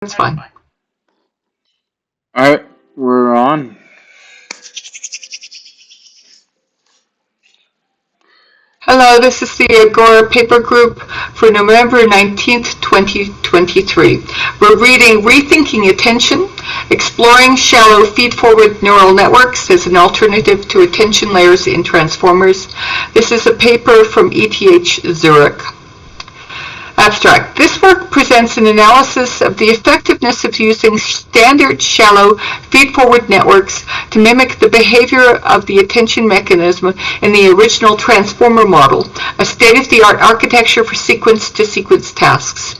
That's fine. All right, we're on. Hello, this is the Agora Paper Group for November 19th, 2023. We're reading Rethinking Attention, Exploring Shallow Feed-Forward Neural Networks as an Alternative to Attention Layers in Transformers. This is a paper from ETH Zurich. Abstract. This work presents an analysis of the effectiveness of using standard shallow feed-forward networks to mimic the behavior of the attention mechanism in the original transformer model, a state-of-the-art architecture for sequence-to-sequence tasks.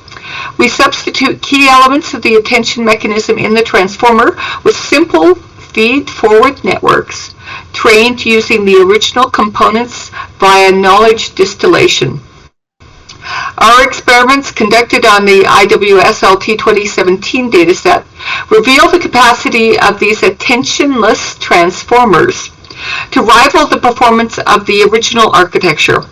We substitute key elements of the attention mechanism in the transformer with simple feed-forward networks trained using the original components via knowledge distillation. Our experiments conducted on the IWSLT 2017 dataset reveal the capacity of these attentionless transformers to rival the performance of the original architecture.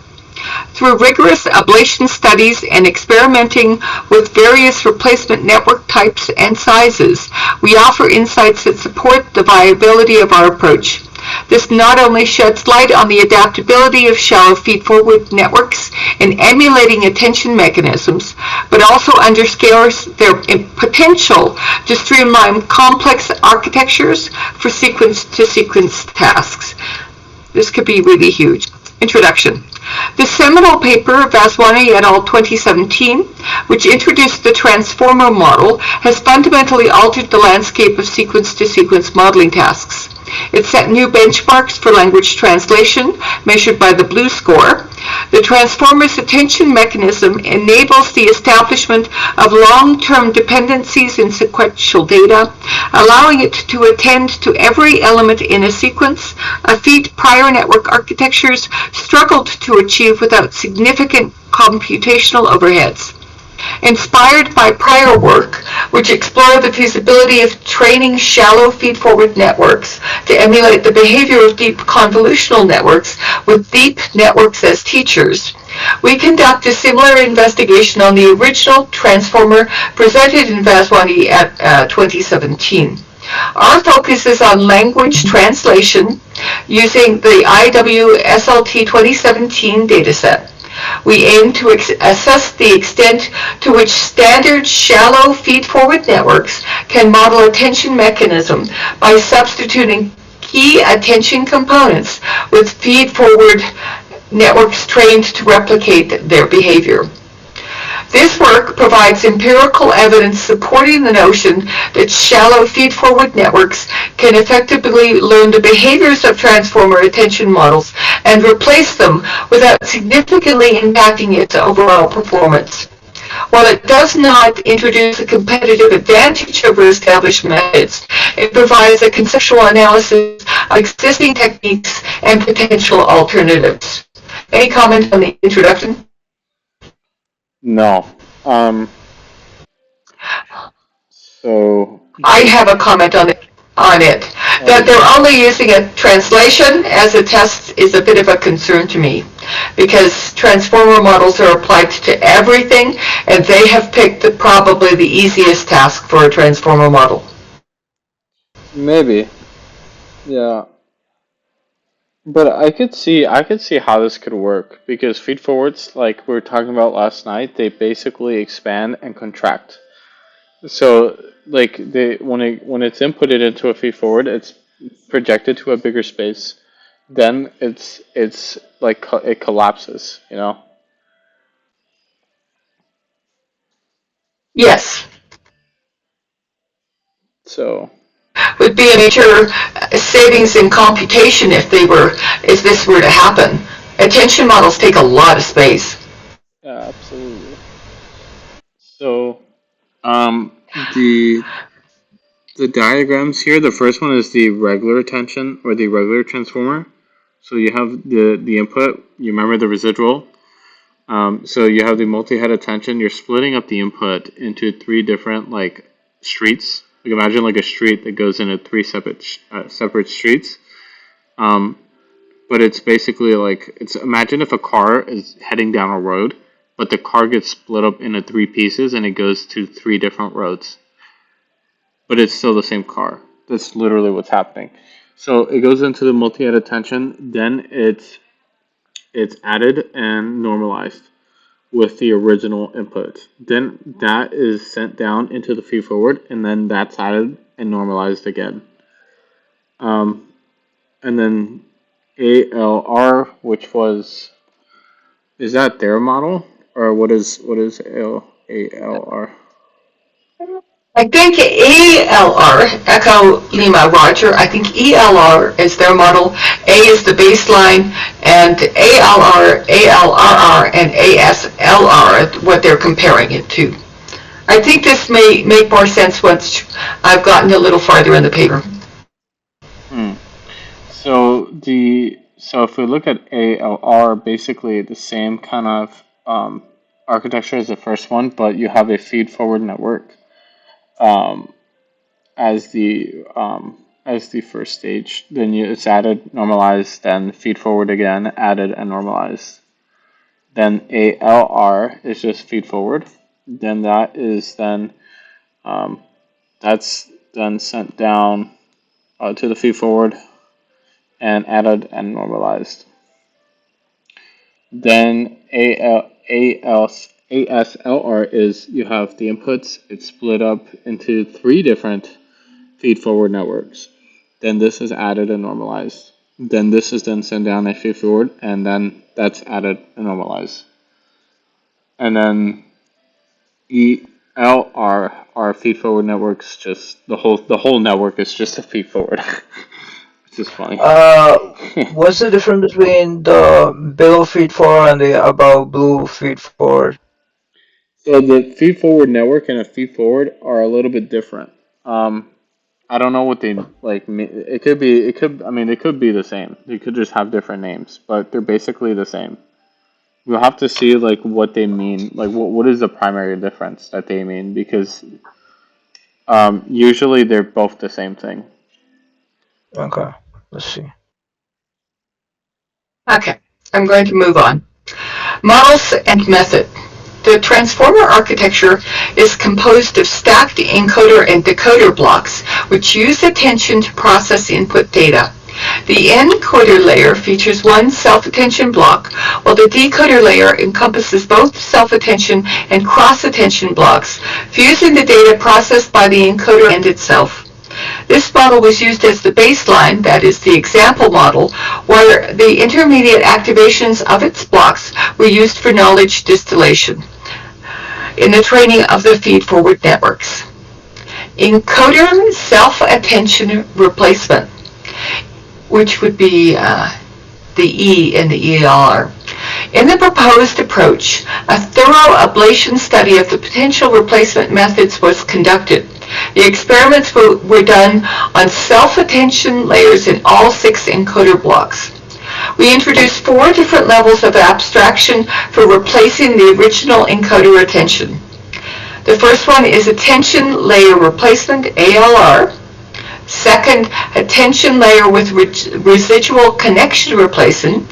Through rigorous ablation studies and experimenting with various replacement network types and sizes, we offer insights that support the viability of our approach. This not only sheds light on the adaptability of shallow feed-forward networks in emulating attention mechanisms, but also underscores their potential to streamline complex architectures for sequence-to-sequence tasks. This could be really huge. Introduction. The seminal paper, Vaswani et al. 2017, which introduced the transformer model, has fundamentally altered the landscape of sequence-to-sequence modeling tasks. It set new benchmarks for language translation, measured by the BLUE score. The transformer's attention mechanism enables the establishment of long-term dependencies in sequential data, allowing it to attend to every element in a sequence, a feat prior network architectures struggled to achieve without significant computational overheads. Inspired by prior work, which explored the feasibility of training shallow feed-forward networks to emulate the behavior of deep convolutional networks with deep networks as teachers, we conduct a similar investigation on the original transformer presented in Vaswani at 2017. Our focus is on language translation using the IWSLT 2017 dataset. We aim to assess the extent to which standard shallow feed-forward networks can model attention mechanism by substituting key attention components with feed-forward networks trained to replicate their behavior. This work provides empirical evidence supporting the notion that shallow feed-forward networks can effectively learn the behaviors of transformer attention models and replace them without significantly impacting its overall performance. While it does not introduce a competitive advantage over established methods, it provides a conceptual analysis of existing techniques and potential alternatives. Any comment on the introduction? No. So I have a comment on it. That they're only using a translation as a test is a bit of a concern to me, because transformer models are applied to everything, and they have picked probably the easiest task for a transformer model. maybe, yeah. But I could see how this could work because feed forwards, like we were talking about last night, they basically expand and contract. So like when it's inputted into a feed forward, it's projected to a bigger space. Then it's like it collapses, you know. Yes, So would be a major savings in computation if this were to happen. Attention models take a lot of space. yeah, absolutely. So um the the diagrams here, the first one is the regular attention or the regular transformer. So you have the input, you remember the residual. So you have the multi-head attention. You're splitting up the input into three different like streets. Like imagine like a street that goes into three separate streets. Um, but it's basically like imagine if a car is heading down a road, but the car gets split up into three pieces and it goes to three different roads. but it's still the same car. That's literally what's happening. So it goes into the multi-head attention, then it's added and normalized with the original input. Then that is sent down into the feed forward, and then that's added and normalized again. And then ALR, which was, is that their model, or what is ALR? I think ELR, Echo Lima Roger, I think ELR is their model, A is the baseline, and ALR, ALRR, and ASLR, what they're comparing it to. I think this may make more sense once I've gotten a little farther in the paper. So if we look at ALR, basically the same kind of architecture as the first one, but you have a feed forward network as the first stage. Then it's added, normalized, then feed forward again, added and normalized. Then ALR is just feed forward. Then that's then sent down to the feed forward and added and normalized. Then ASLR is you have the inputs. It's split up into 3 different feed forward networks. Then this is added and normalized. Then this is then sent down a feed forward, and then that's added and normalized. And then ELR, our feed forward networks, just the whole network is just a feed forward. Which is funny. What's the difference between the below feed forward and the above blue feed forward? So the feed forward network and a feed forward are a little bit different. I don't know what they like. It could be. It could. I mean, they could be the same. They could just have different names, but they're basically the same. We'll have to see like what they mean. Like what is the primary difference that they mean? Because usually they're both the same thing. Okay, let's see. Okay, I'm going to move on. Models and method. The transformer architecture is composed of stacked encoder and decoder blocks, which use attention to process input data. The encoder layer features one self-attention block, while the decoder layer encompasses both self-attention and cross-attention blocks, fusing the data processed by the encoder and itself. This model was used as the baseline, that is, the example model, where the intermediate activations of its blocks were used for knowledge distillation in the training of the feed-forward networks. Encoder self-attention replacement, which would be the E in the ELR. In the proposed approach, a thorough ablation study of the potential replacement methods was conducted. The experiments were done on self-attention layers in all 6 encoder blocks. We introduced 4 different levels of abstraction for replacing the original encoder attention. The first one is attention layer replacement, ALR. Second, attention layer with residual connection replacement,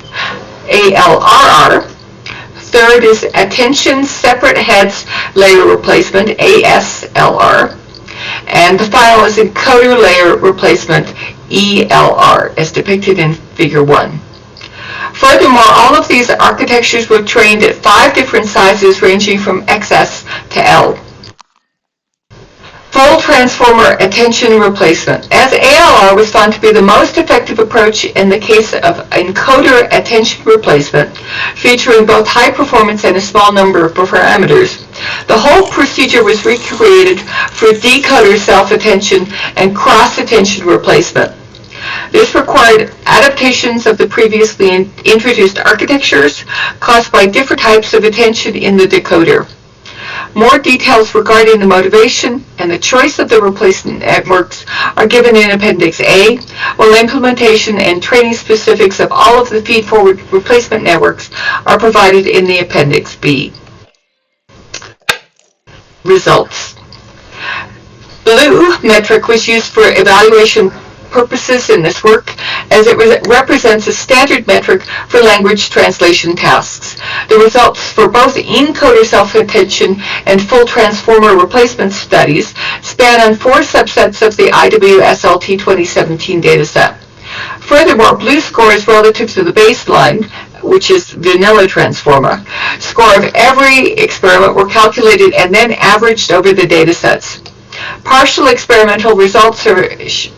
ALRR. Third is attention separate heads layer replacement, ASLR. And the final is encoder layer replacement, ELR, as depicted in Figure 1. Furthermore, all of these architectures were trained at 5 different sizes ranging from XS to L. Full transformer attention replacement. As ALR was found to be the most effective approach in the case of encoder attention replacement, featuring both high performance and a small number of parameters, the whole procedure was recreated for decoder self-attention and cross-attention replacement. This required adaptations of the previously introduced architectures caused by different types of attention in the decoder. More details regarding the motivation and the choice of the replacement networks are given in Appendix A, while implementation and training specifics of all of the feed-forward replacement networks are provided in the Appendix B. Results. Blue metric was used for evaluation purposes in this work as it represents a standard metric for language translation tasks. The results for both encoder self-attention and full transformer replacement studies span on 4 subsets of the IWSLT 2017 dataset. Furthermore, BLUE scores relative to the baseline, which is vanilla transformer, score of every experiment were calculated and then averaged over the datasets. Partial experimental results are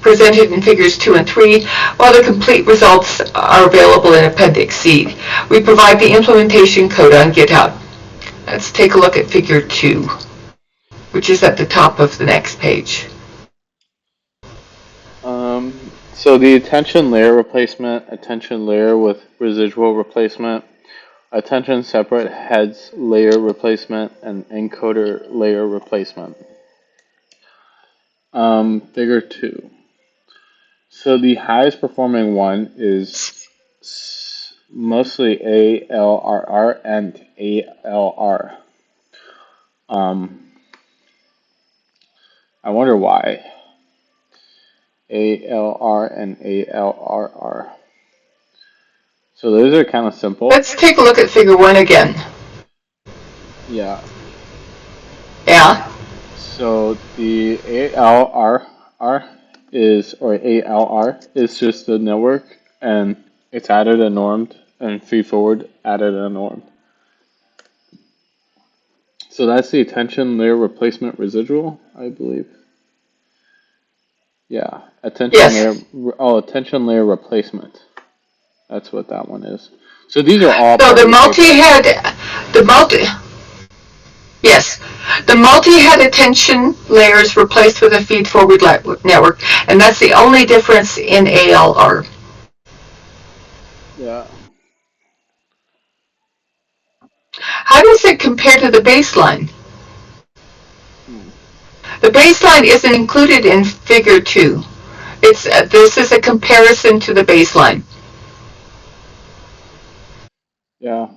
presented in figures 2 and 3, while the complete results are available in Appendix C. We provide the implementation code on GitHub. Let's take a look at figure 2, which is at the top of the next page. So the attention layer replacement, attention layer with residual replacement, attention separate heads layer replacement, and encoder layer replacement. Figure 2. So the highest performing one is mostly ALRR and ALR. I wonder why. ALR and ALRR. So those are kind of simple. Let's take a look at figure 1 again. Yeah. Yeah. So the ALRR is, or ALR, is just the network, and it's added and normed, and FeedForward added and normed. So that's the attention layer replacement residual, I believe. Yeah, attention layer. Oh, attention layer replacement. That's what that one is. So these are all. So the multi-head, yes, the multi-head attention layers replaced with a feed-forward network, and that's the only difference in ALR. Yeah. How does it compare to the baseline? The baseline isn't included in figure 2. This is a comparison to the baseline. Yeah.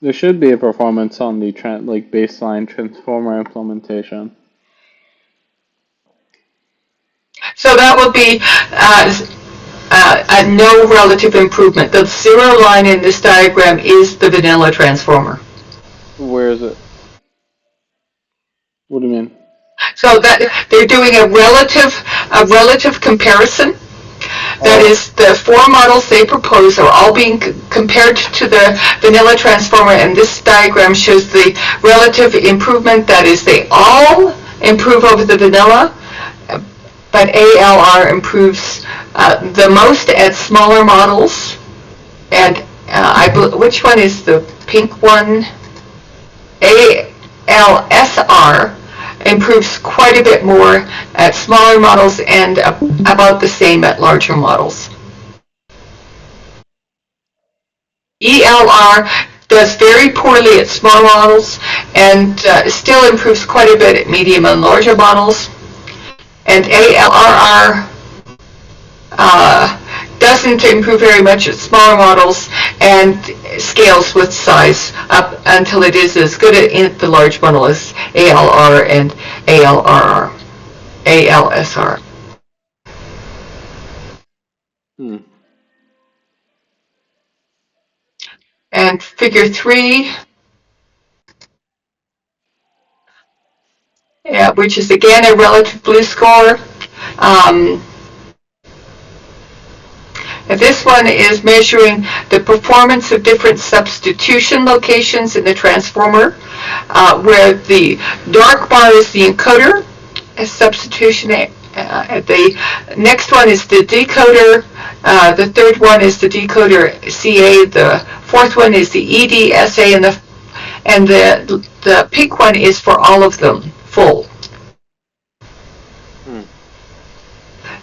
There should be a performance on the baseline transformer implementation. So that would be no relative improvement. The 0 line in this diagram is the vanilla transformer. Where is it? What do you mean? So that they're doing a relative comparison. That is, the 4 models they propose are all being compared to the vanilla transformer, and this diagram shows the relative improvement. That is, they all improve over the vanilla, but ALR improves the most at smaller models. And which one is the pink one? ALSR improves quite a bit more at smaller models and about the same at larger models. ELR does very poorly at small models and still improves quite a bit at medium and larger models. And ALRR doesn't improve very much at smaller models and scales with size up until it is as good at the large model as ALR and ALSR. And figure 3, which is again a relative BLUE score. This one is measuring the performance of different substitution locations in the transformer, where the dark bar is the encoder substitution. The next one is the decoder. The third one is the decoder CA. The fourth one is the EDSA, and the pink one is for all of them, full.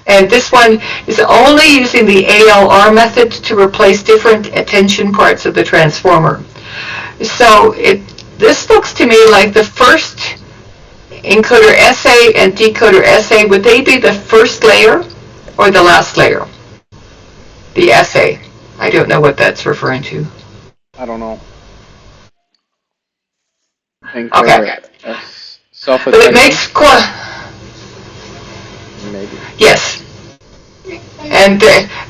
And this one is only using the ALR method to replace different attention parts of the transformer. So this looks to me like the first encoder SA and decoder SA. Would they be the first layer or the last layer? The SA. I don't know what that's referring to. I don't know. Okay. Self-attention. But it makes Maybe. yes.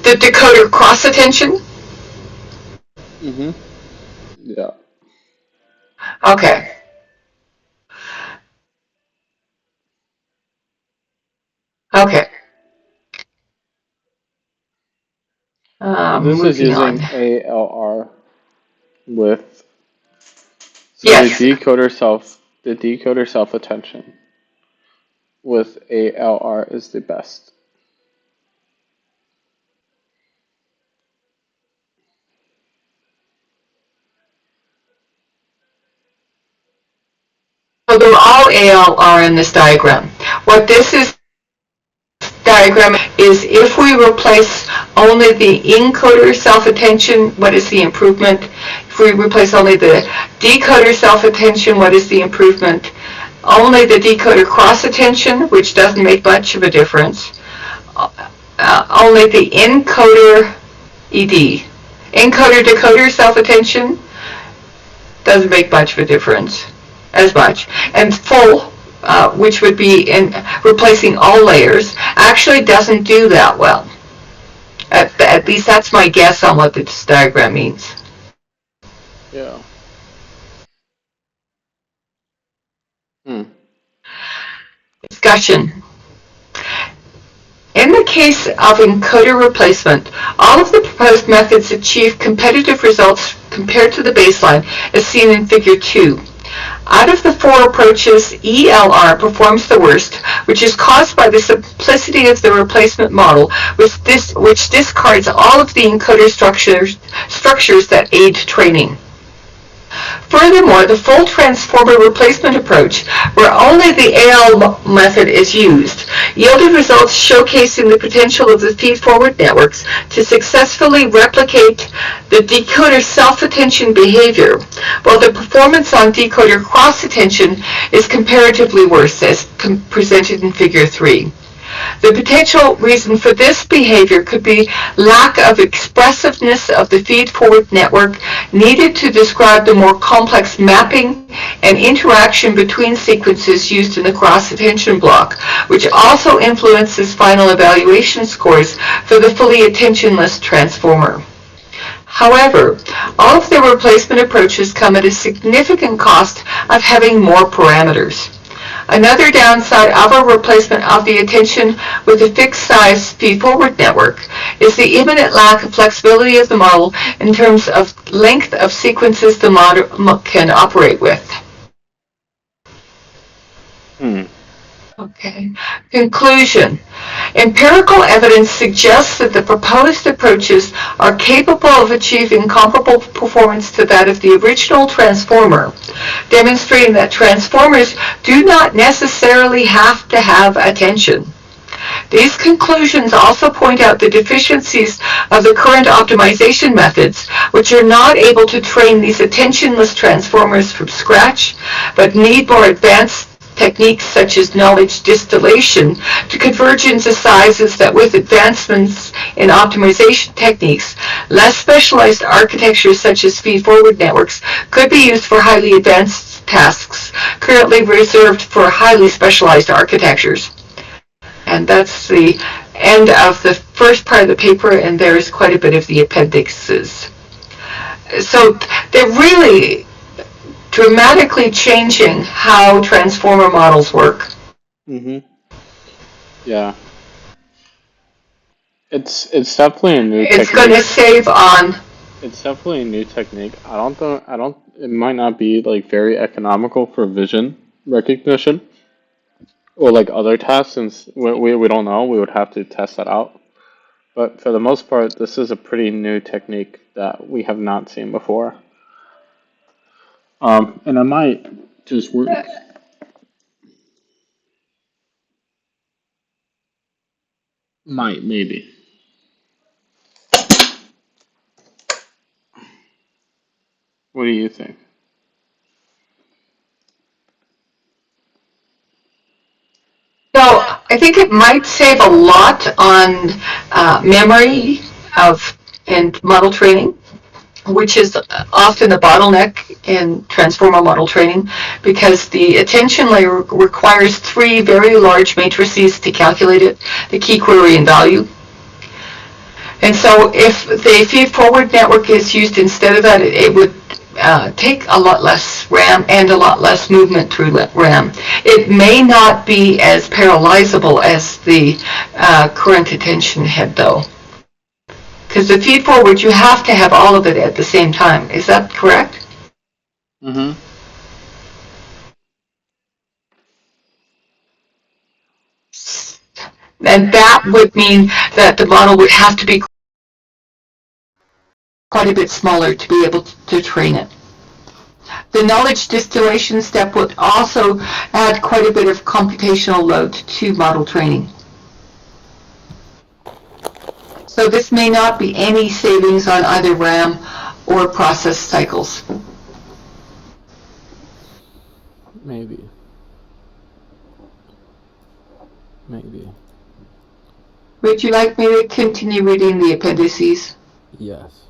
the decoder cross attention? Mm-hmm. Yeah. Okay. Okay. So this is Moving on. using ALR with so Yes. the decoder self attention with ALR is the best. So they're all ALR in this diagram. What this is diagram is if we replace only the encoder self-attention, what is the improvement? If we replace only the decoder self-attention, what is the improvement? Only the decoder cross-attention, which doesn't make much of a difference. Only the encoder ED. Encoder-decoder self-attention doesn't make much of a difference, as much. And full, which would be in replacing all layers, actually doesn't do that well. At least that's my guess on what this diagram means. Yeah. Hmm. Discussion. In the case of encoder replacement, all of the proposed methods achieve competitive results compared to the baseline, as seen in Figure 2. Out of the four approaches, ELR performs the worst, which is caused by the simplicity of the replacement model, which discards all of the encoder structures that aid training. Furthermore, the full transformer replacement approach, where only the AL method is used, yielded results showcasing the potential of the feed-forward networks to successfully replicate the decoder self-attention behavior, while the performance on decoder cross-attention is comparatively worse, as presented in Figure 3. The potential reason for this behavior could be lack of expressiveness of the feed-forward network needed to describe the more complex mapping and interaction between sequences used in the cross-attention block, which also influences final evaluation scores for the fully attentionless transformer. However, all of the replacement approaches come at a significant cost of having more parameters. Another downside of a replacement of the attention with a fixed-size feed-forward network is the imminent lack of flexibility of the model in terms of length of sequences the model can operate with. Hmm. Okay. Conclusion. Empirical evidence suggests that the proposed approaches are capable of achieving comparable performance to that of the original transformer, demonstrating that transformers do not necessarily have to have attention. These conclusions also point out the deficiencies of the current optimization methods, which are not able to train these attentionless transformers from scratch, but need more advanced techniques such as knowledge distillation to converge into sizes that, with advancements in optimization techniques, less specialized architectures such as feed-forward networks could be used for highly advanced tasks currently reserved for highly specialized architectures. And that's the end of the first part of the paper, and there's quite a bit of the appendixes. So they're really dramatically changing how transformer models work. Mm-hmm. Yeah. It's definitely a new It's going to technique. save on. It's definitely a new technique. I don't it might not be like very economical for vision recognition or like other tasks since we don't know. We would have to test that out. But for the most part, this is a pretty new technique that we have not seen before. And it might just work. Might, maybe. What do you think? So I think it might save a lot on memory of and model training, which is often a bottleneck in transformer model training, because the attention layer requires three very large matrices to calculate it, the key, query, and value. And so if the feed-forward network is used instead of that, it would take a lot less RAM and a lot less movement through RAM. It may not be as parallelizable as the current attention head, though. Because the feed-forward, you have to have all of it at the same time. Is that correct? Mm-hmm. And that would mean that the model would have to be quite a bit smaller to be able to train it. The knowledge distillation step would also add quite a bit of computational load to model training. So this may not be any savings on either RAM or process cycles. Maybe. Would you like me to continue reading the appendices? Yes.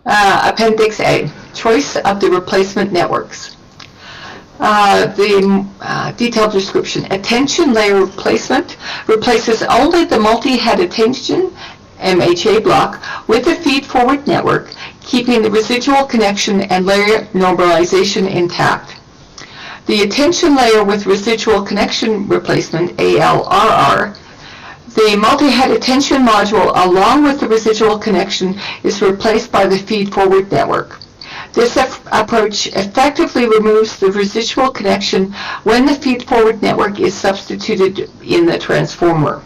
Appendix A, choice of the replacement networks. The detailed description. Attention layer replacement replaces only the multi-head attention MHA block with the feed-forward network, keeping the residual connection and layer normalization intact. The attention layer with residual connection replacement, ALRR, the multi-head attention module along with the residual connection is replaced by the feed-forward network. This approach effectively removes the residual connection when the feed-forward network is substituted in the transformer.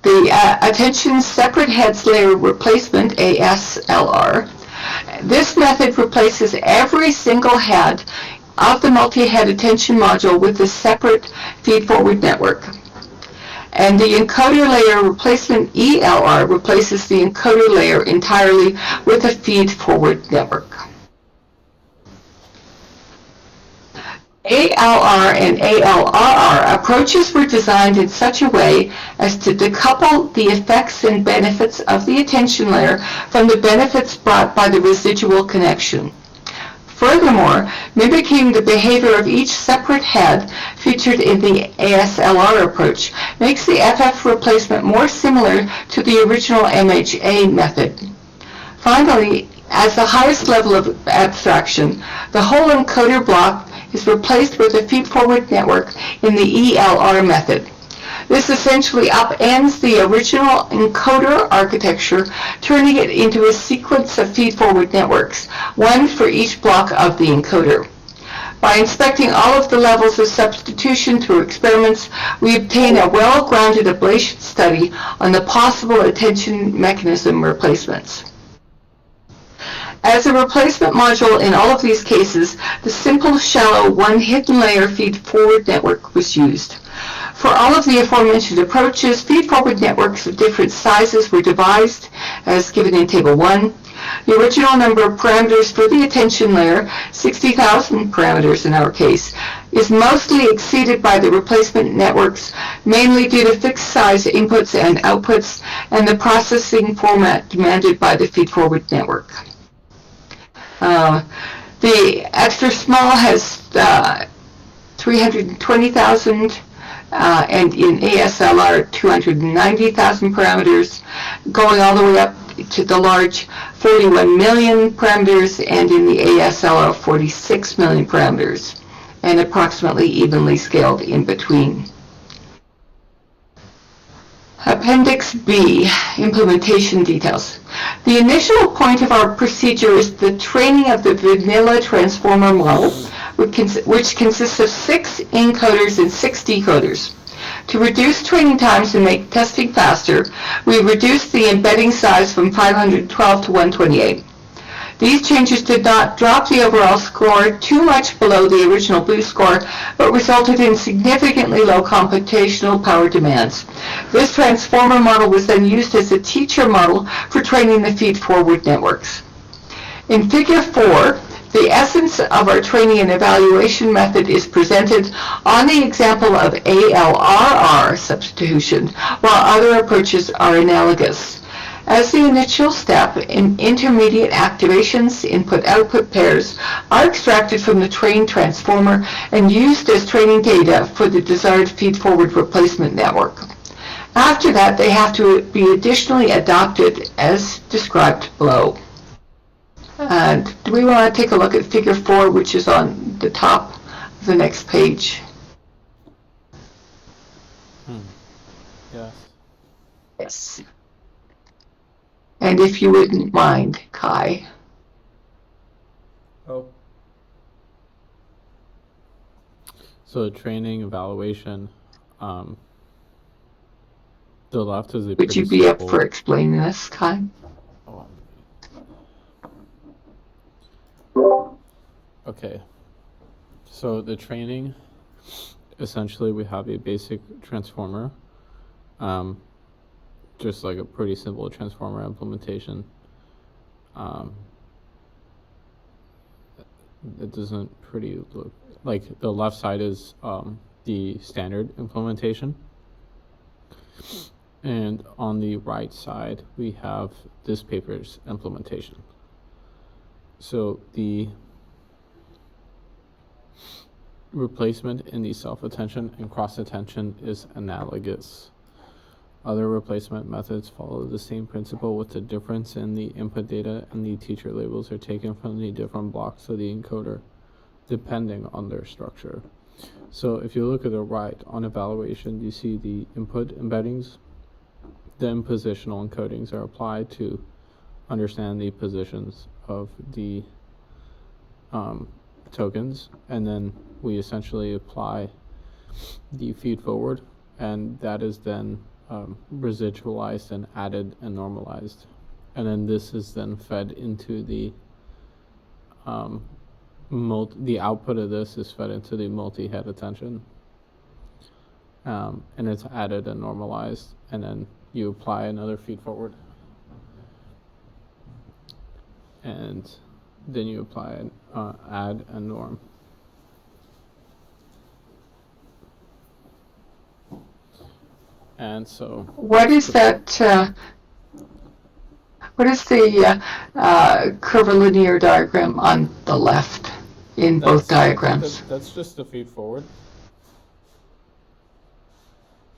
The attention separate heads layer replacement, ASLR, this method replaces every single head of the multi-head attention module with a separate feed-forward network. And the encoder layer replacement, ELR, replaces the encoder layer entirely with a feed-forward network. ALR and ALRR approaches were designed in such a way as to decouple the effects and benefits of the attention layer from the benefits brought by the residual connection. Furthermore, mimicking the behavior of each separate head featured in the ASLR approach makes the FF replacement more similar to the original MHA method. Finally, as the highest level of abstraction, the whole encoder block is replaced with a feed-forward network in the ELR method. This essentially upends the original encoder architecture, turning it into a sequence of feed-forward networks, one for each block of the encoder. By inspecting all of the levels of substitution through experiments, we obtain a well-grounded ablation study on the possible attention mechanism replacements. As a replacement module in all of these cases, the simple, shallow, one hidden layer feed-forward network was used. For all of the aforementioned approaches, feed-forward networks of different sizes were devised, as given in Table 1. The original number of parameters for the attention layer, 60,000 parameters in our case, is mostly exceeded by the replacement networks, mainly due to fixed size inputs and outputs and the processing format demanded by the feed-forward network. The extra small has 320,000 and in ASLR 290,000 parameters, going all the way up to the large 41 million parameters, and in the ASLR 46 million parameters, and approximately evenly scaled in between. Appendix B, implementation details. The initial point of our procedure is the training of the vanilla transformer model, which consists of 6 encoders and 6 decoders. To reduce training times and make testing faster, we reduced the embedding size from 512 to 128. These changes did not drop the overall score too much below the original boost score, but resulted in significantly low computational power demands. This transformer model was then used as a teacher model for training the feed-forward networks. In Figure 4, the essence of our training and evaluation method is presented on the example of ALRR substitution, while other approaches are analogous. As the initial step, intermediate activations, input-output pairs, are extracted from the trained transformer and used as training data for the desired feed-forward replacement network. After that, they have to be additionally adopted as described below. And do we want to take a look at figure 4, which is on the top of the next page? Yes. Yes. And if you wouldn't mind, Kai. Oh. So training, evaluation, the left is a Would pretty you be up simple. for explaining this, Kai? Okay. So the training, essentially we have a basic transformer, just like a pretty simple transformer implementation. It doesn't pretty look like the left side is the standard implementation, and on the right side we have this paper's implementation. So the replacement in the self-attention and cross-attention is analogous. Other replacement methods follow the same principle, with the difference in the input data and the teacher labels are taken from the different blocks of the encoder, depending on their structure. So if you look at the right, on evaluation, you see the input embeddings. Then positional encodings are applied to understand the positions of the tokens, and then we essentially apply the feed forward, and that is then residualized and added and normalized, and then this is then fed into the the output of this is fed into the multi-head attention, and it's added and normalized, and then you apply another feed forward, and then you apply add and norm. And so what is that? What is the curvilinear diagram on the left in both diagrams? That's just the feed forward.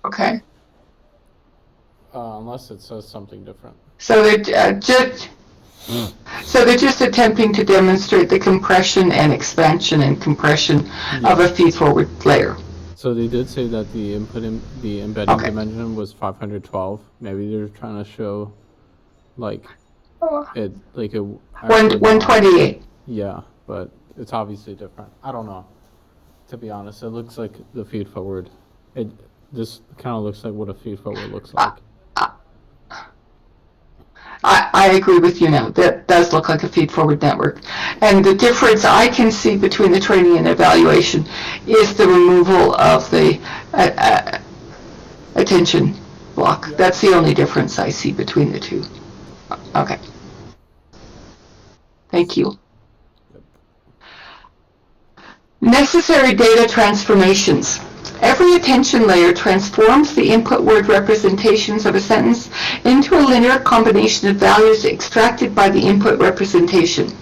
Okay. Unless it says something different. So they're just attempting to demonstrate the compression and expansion and compression of a feed-forward layer. So they did say that the embedding dimension was 512. Maybe they're trying to show, like, it like a 128. Yeah, but it's obviously different. I don't know. To be honest, it looks like the feed forward. This kind of looks like what a feed forward looks like. I agree with you now. That does look like a feed-forward network. And the difference I can see between the training and evaluation is the removal of the attention block. That's the only difference I see between the two. Okay. Thank you. Necessary data transformations. Every attention layer transforms the input word representations of a sentence into a linear combination of values extracted by the input representation.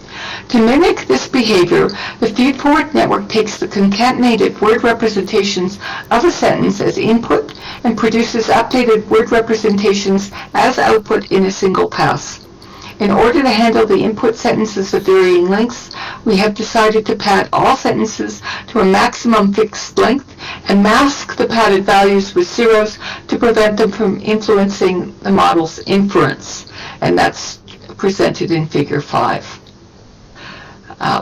To mimic this behavior, the feed-forward network takes the concatenated word representations of a sentence as input and produces updated word representations as output in a single pass. In order to handle the input sentences of varying lengths, we have decided to pad all sentences to a maximum fixed length and mask the padded values with zeros to prevent them from influencing the model's inference. And that's presented in figure 5.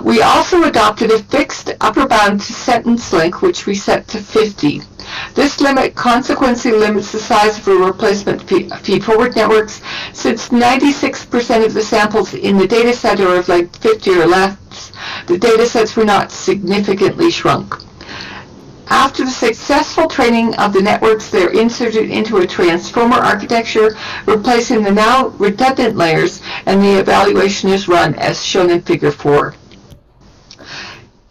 We also adopted a fixed upper bound to sentence length, which we set to 50. This limit consequently limits the size of a replacement feed-forward networks, since 96% of the samples in the dataset are of like 50 or less. The datasets were not significantly shrunk. After the successful training of the networks, they're inserted into a transformer architecture, replacing the now redundant layers, and the evaluation is run as shown in figure 4.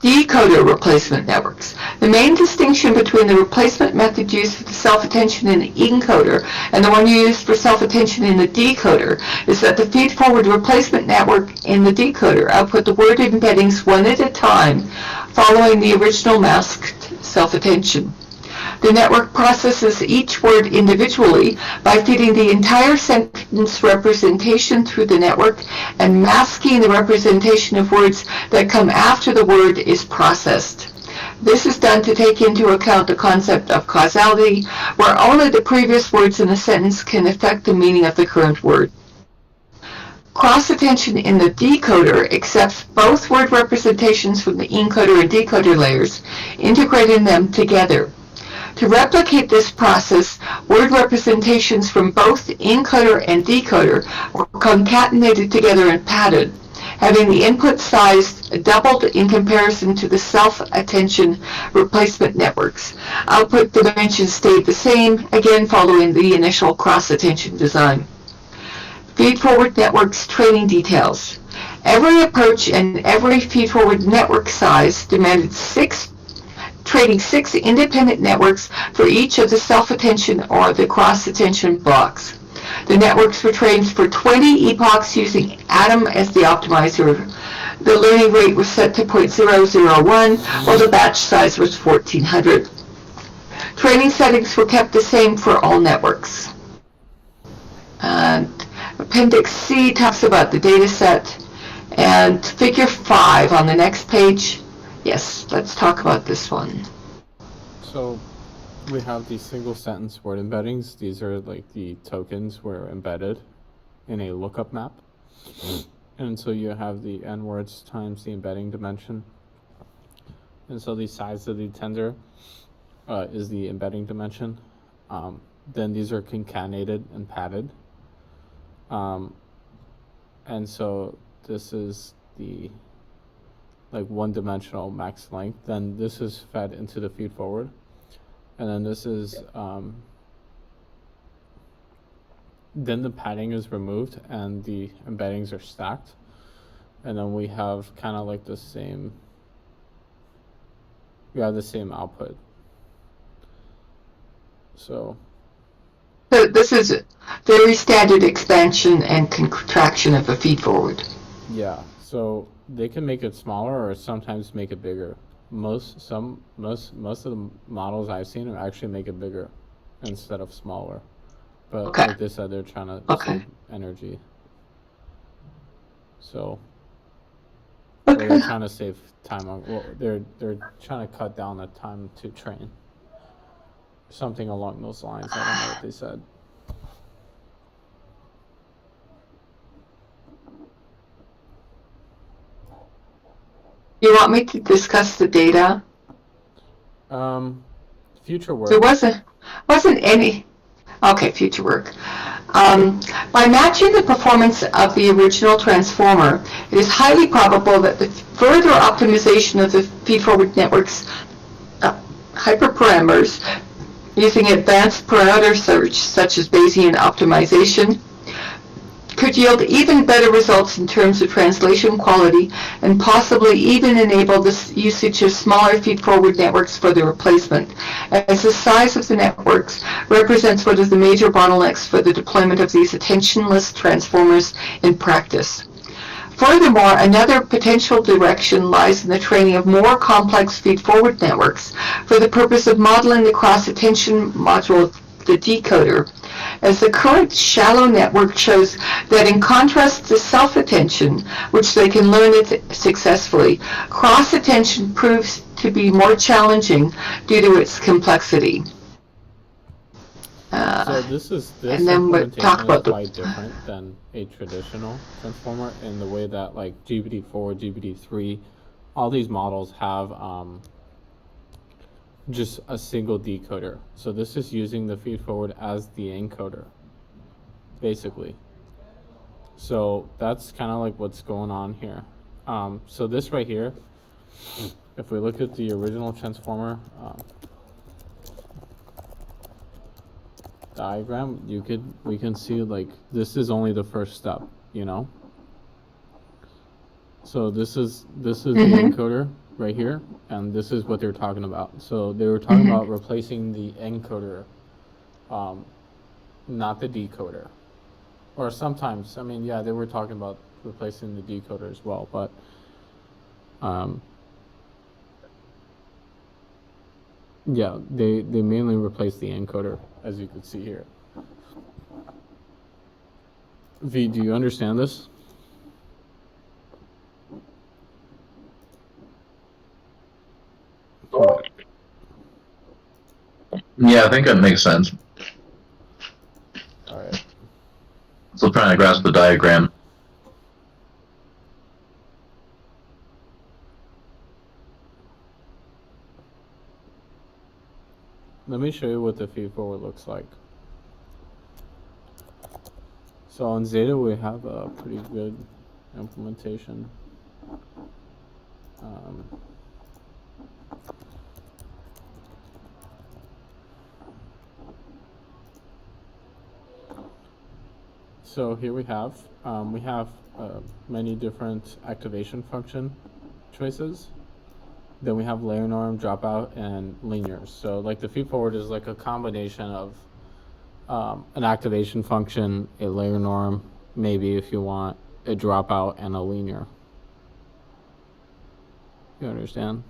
Decoder replacement networks. The main distinction between the replacement method used for the self-attention in the encoder and the one used for self-attention in the decoder is that the feed-forward replacement network in the decoder output the word embeddings one at a time following the original masked self-attention. The network processes each word individually by feeding the entire sentence representation through the network and masking the representation of words that come after the word is processed. This is done to take into account the concept of causality, where only the previous words in a sentence can affect the meaning of the current word. Cross-attention in the decoder accepts both word representations from the encoder and decoder layers, integrating them together. To replicate this process, word representations from both encoder and decoder were concatenated together and padded, having the input size doubled in comparison to the self-attention replacement networks. Output dimensions stayed the same, again following the initial cross-attention design. Feed-forward networks training details. Every approach and every feed-forward network size demanded training 6 independent networks for each of the self-attention or the cross-attention blocks. The networks were trained for 20 epochs using Atom as the optimizer. The learning rate was set to 0.001, while the batch size was 1400. Training settings were kept the same for all networks. And Appendix C talks about the data set. And Figure 5 on the next page. Yes, let's talk about this one. So we have these single sentence word embeddings. These are like the tokens were embedded in a lookup map. And so you have the n words times the embedding dimension. And so the size of the tender is the embedding dimension. Then these are concatenated and padded. And so this is the like one-dimensional max length. Then this is fed into the feed forward. And then this is, then the padding is removed and the embeddings are stacked. And then we have kind of like the same, we have the same output. So this is very standard expansion and contraction of a feed forward. Yeah, so they can make it smaller or sometimes make it bigger. Most of the models I've seen actually make it bigger instead of smaller. But okay. Like they said, they're trying to save energy. So they're trying to save time on. Well, they're trying to cut down the time to train. Something along those lines. I don't know what they said. You want me to discuss the data? Future work. There wasn't any. Okay, future work. By matching the performance of the original transformer, it is highly probable that the further optimization of the feed-forward network's hyperparameters using advanced parameter search, such as Bayesian optimization, could yield even better results in terms of translation quality and possibly even enable the usage of smaller feed-forward networks for the replacement, as the size of the networks represents one of the major bottlenecks for the deployment of these attentionless transformers in practice. Furthermore, another potential direction lies in the training of more complex feed-forward networks for the purpose of modeling the cross-attention module of the decoder, as the current shallow network shows that in contrast to self-attention, which they can learn it successfully, cross-attention proves to be more challenging due to its complexity. So this and then we'll talk about quite different than a traditional transformer in the way that like GPT-4, GPT-3, all these models have just a single decoder. So this is using the feed-forward as the encoder, basically. So that's kind of like what's going on here. So this right here, if we look at the original transformer diagram, we can see like this is only the first step, you know. So this is the encoder, right here, and this is what they're talking about. So they were talking about replacing the encoder, not the decoder. Or sometimes, I mean, yeah, they were talking about replacing the decoder as well, but yeah, they mainly replaced the encoder, as you can see here. V, do you understand this? Yeah, I think that makes sense. All right. Still trying to grasp the diagram. Let me show you what the feedforward looks like. So on Zeta, we have a pretty good implementation. So here we have many different activation function choices. Then we have layer norm, dropout, and linear. So like the feedforward is like a combination of an activation function, a layer norm, maybe if you want a dropout, and a linear. You understand?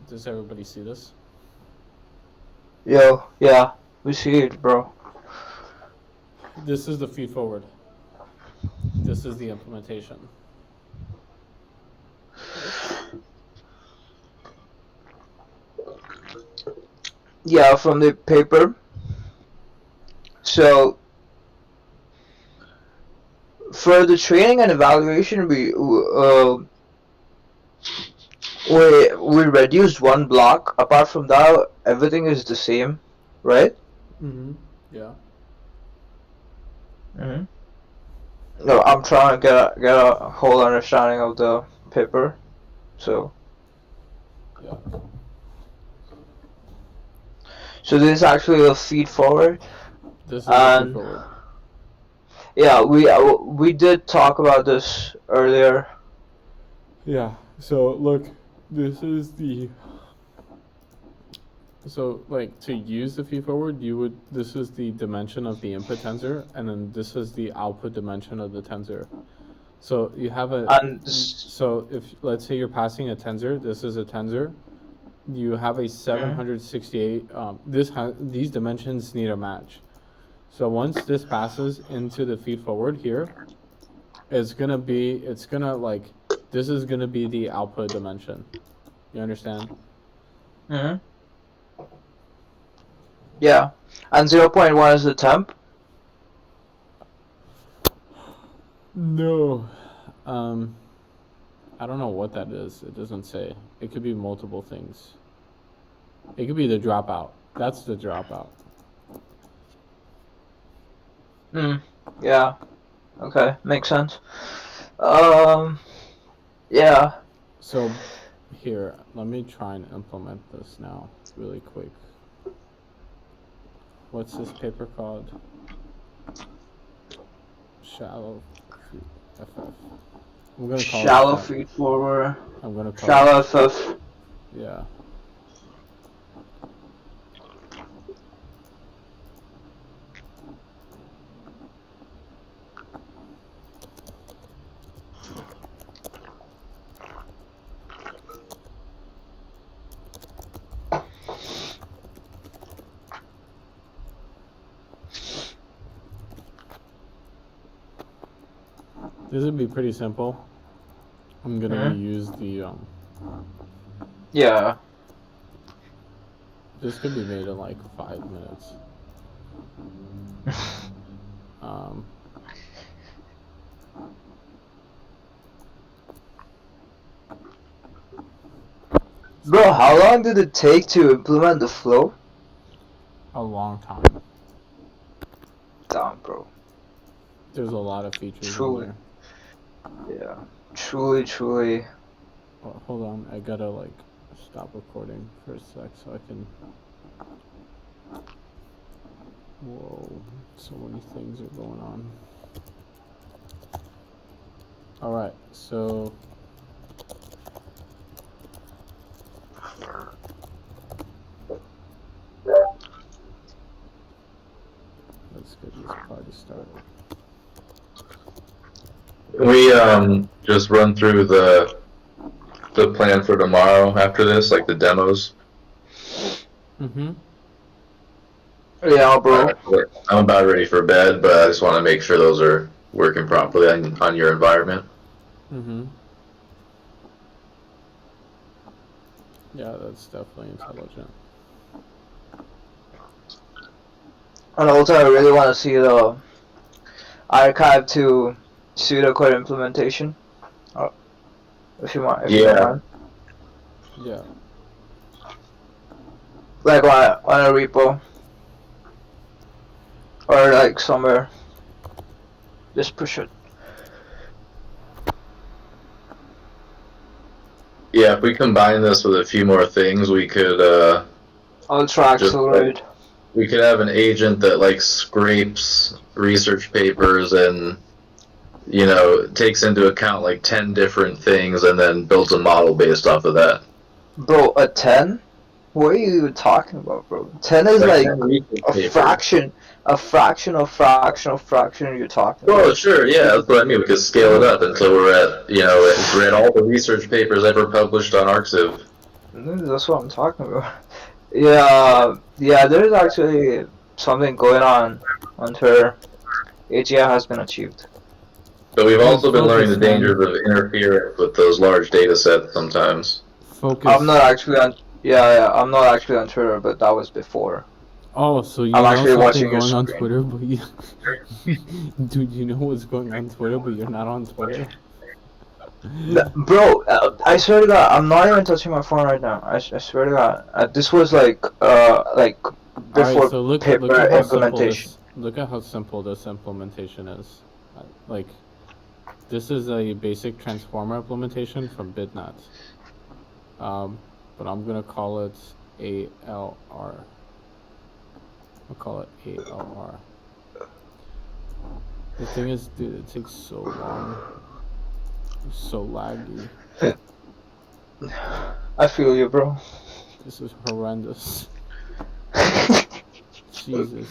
Does everybody see this? Yo, yeah, we see it, bro. This is the feedforward. This is the implementation. Yeah, from the paper. So for the training and evaluation, we reduced one block. Apart from that, everything is the same, right? Yeah. No, I'm trying to get a whole understanding of the paper. So Yeah. so this is actually a feed forward. This is the feedforward. Yeah, we did talk about this earlier. Yeah. So look, this is the. So like to use the feedforward, this is the dimension of the input tensor, and then this is the output dimension of the tensor. So you have so if let's say you're passing a tensor, this is a tensor. You have a 768. These dimensions need a match. So once this passes into the feedforward here, this is gonna be the output dimension. You understand? Yeah, and 0.1 is the temp. No. I don't know what that is. It doesn't say. It could be multiple things. It could be the dropout. That's the dropout. Yeah. Okay, makes sense. Yeah. So here, let me try and implement this now really quick. What's this paper called? Shallow FF. I'm gonna call shallow it feed forward. I'm gonna call shallow it, FF. Yeah. This would be pretty simple. I'm gonna use the Yeah. This could be made in like 5 minutes. Bro, how long did it take to implement the flow? A long time. Damn, bro. There's a lot of features Truly. in there. Yeah. Truly. Oh, hold on, I gotta like stop recording for a sec so I can. Whoa, so many things are going on. All right, so let's get this party started. We just run through the plan for tomorrow after this, like the demos. Mm-hmm. Yeah, bro. I'm about ready for bed, but I just want to make sure those are working properly on your environment. Mm-hmm. Yeah, that's definitely intelligent. And also, I really want to see the archive to pseudocode implementation. Oh, if you want, if you don't Yeah. mind. Yeah. Like on a repo. Or like somewhere. Just push it. Yeah, if we combine this with a few more things, we could Ultra just accelerate. we could have an agent that like scrapes research papers and takes into account like 10 different things and then builds a model based off of that. Bro, a 10? What are you even talking about, bro? 10 is Like like 10 research a papers. fraction you're talking Well, about. sure, yeah, that's what I mean. We could scale it up until we're at all the research papers ever published on ArcSiv. That's what I'm talking about. Yeah, there's actually something going on Twitter. AGI has been achieved. But we've Dude, also been learning the focus, man. dangers of interference with those large data sets sometimes. I'm Focus. not actually on. Yeah, I'm not actually on Twitter, but that was before. Oh, so you I'm know actually something watching your going on screen. Twitter, but you, dude, you know what's going on Twitter, but you're not on Twitter. Bro, I swear to God, I'm not even touching my phone right now. I swear to God, this was like All right, before so look paper at how simple implementation. this implementation is. Like, this is a basic transformer implementation from BitNet. But I'm gonna call it ALR. I'll call it ALR. The thing is, dude, it takes so long. It's so laggy. I feel you, bro. This is horrendous. Jesus.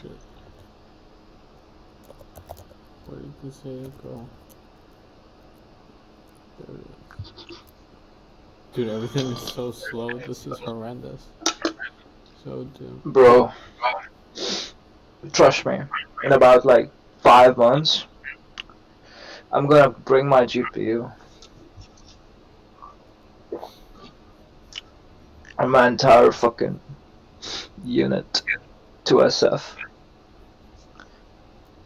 Shit. Where did you say it go? There it is. Dude, everything is so slow. This is horrendous. So dim. Bro, trust me. In about like 5 months, I'm gonna bring my GPU and my entire fucking unit to SF,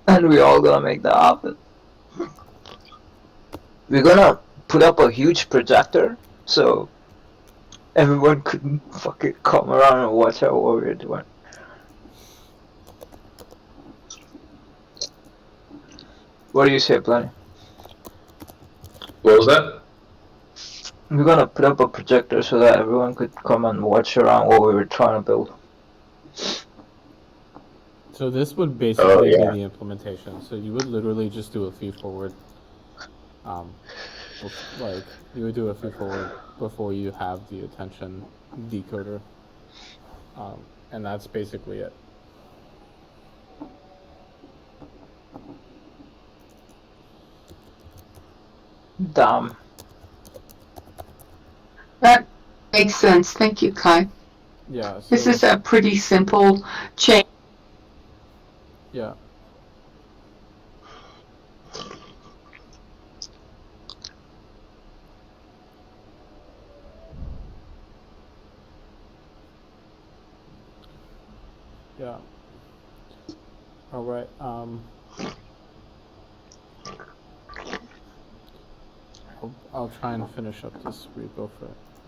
and we all gonna make that happen. We're gonna put up a huge projector so everyone could fucking come around and watch out what we're doing. What do you say, Plenty? What was that? We're gonna put up a projector so that everyone could come and watch around what we were trying to build. So this would Oh, basically be yeah. the implementation. So you would literally just do a feed forward. Like you would do a feed forward before you have the attention decoder, and that's basically it. Damn. That makes sense. Thank you, Kai. Yeah. So, This is a pretty simple change. yeah. Yeah. All right. I'll try and finish up this repo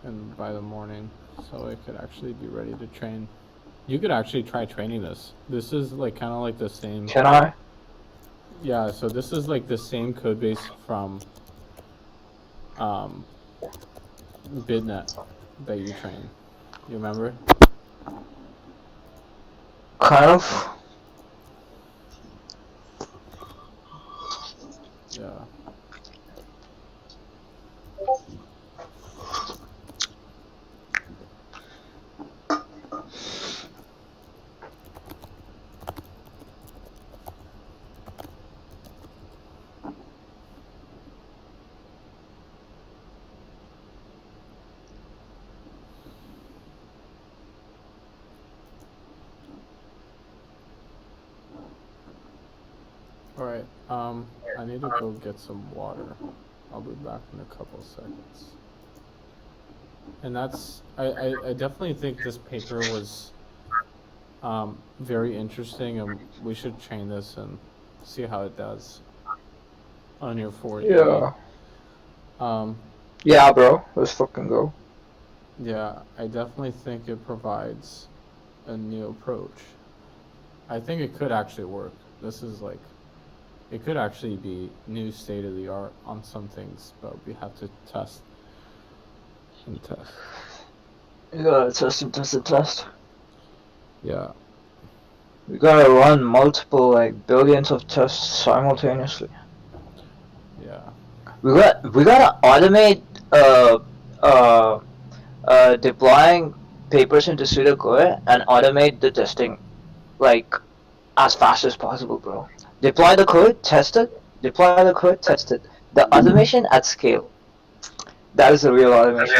and by the morning, so it could actually be ready to train. You could actually try training this. This is like kind of like the same. Can I? Yeah. So this is like the same code base from BidNet that you train. You remember? Kind of. Yeah. All right. I need to go get some water. I'll be back in a couple seconds. And that's I definitely think this paper was very interesting, and we should train this and see how it does on your 480. Yeah. Yeah, bro. Let's fucking go. Yeah, I definitely think it provides a new approach. I think it could actually work. This is like, it could actually be new state of the art on some things, but we have to test and test. You gotta test and test and test. Yeah. We gotta run multiple, like, billions of tests simultaneously. Yeah. We gotta automate deploying papers into pseudocode and automate the testing, like, as fast as possible, bro. Deploy the code, test it. Deploy the code, test it. The automation at scale. That is the real automation.